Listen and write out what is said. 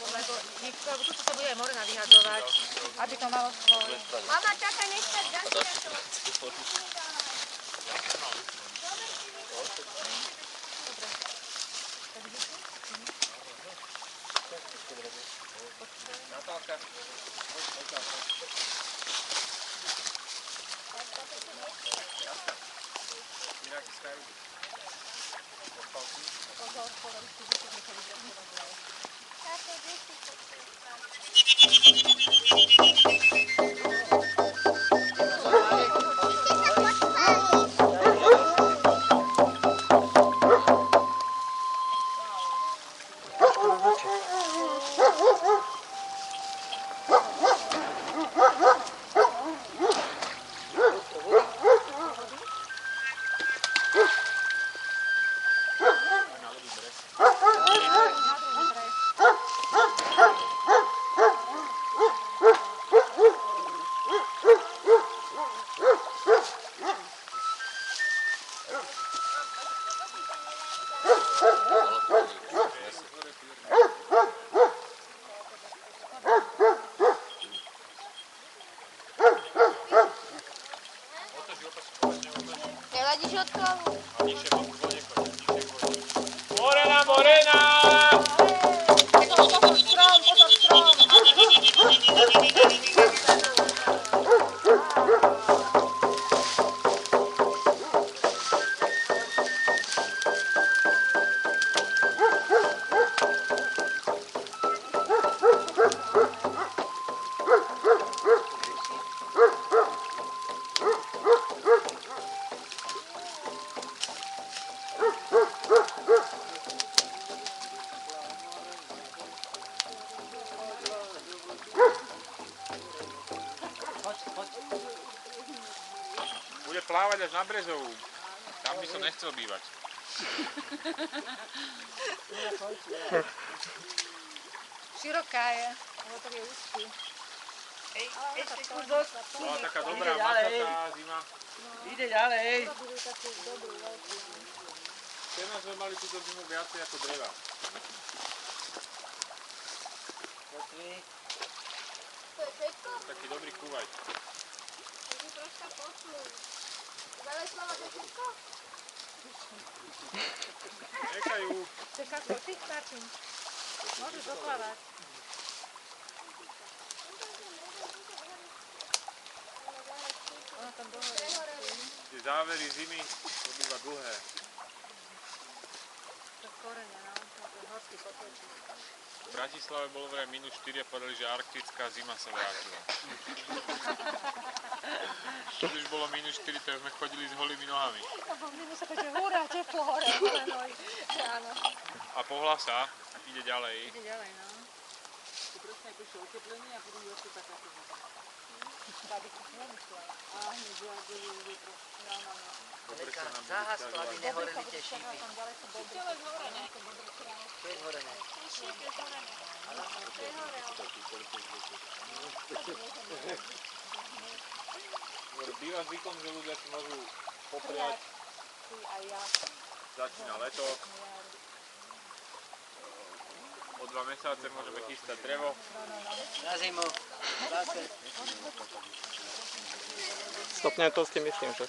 Lebo niekto, tu sa bude aj morena vyhadzovať, aby to malo svoj. Mama, čakaj, nechce ďalšie. Natálka. Inak stajú. Nevadí, že odklavu? Morena, morena! Pozor, strom, pozor, strom. Bude plávať až na Brezovú. Tam by som nechcel bývať. Široká je, ale to je úzky. Bola taká dobrá macatá zima. Ide ďalej. Teraz sme mali túto zimu viacej ako dreva. To je všetko? Taký dobrý kuvajt. Môžu troška posunúť. Zaleslava, to je všetko? Nekajú. Chceš sa skočiť? Stačí. Môžeš doplávať. Ona tam dohorí. Tie závery zimy to býva dlhé. To korene, no. Na ten horský potečí. V Bratislave bolo vraj -4 a povedali, že arktická zima sa vrátila. Keď už bolo -4, tak sme chodili s holými nohami. A po mne sa kaže, hurá, teplo hore, hore nohy. Áno. A pohla sa, ide ďalej. Ide ďalej, no. To presne prišlo oteplenie a potom zase takáto zima. Aby si nemyslela. A hneď zjadili vietra. Dobre sa nám bude Zahaskla, aby ťažovať. nehoreli tie šípy. Tam ďalej sú bobry. Celé zhorené. To je zhorené. Šíp je zhorené. Prehorel. Býva zvykom, že ľudia si môžu popriať. Ty aj ja. Začína leto. O 2 mesiace môžeme chystať drevo. Na zimu. Zase. Stopne to s tým myslím, že?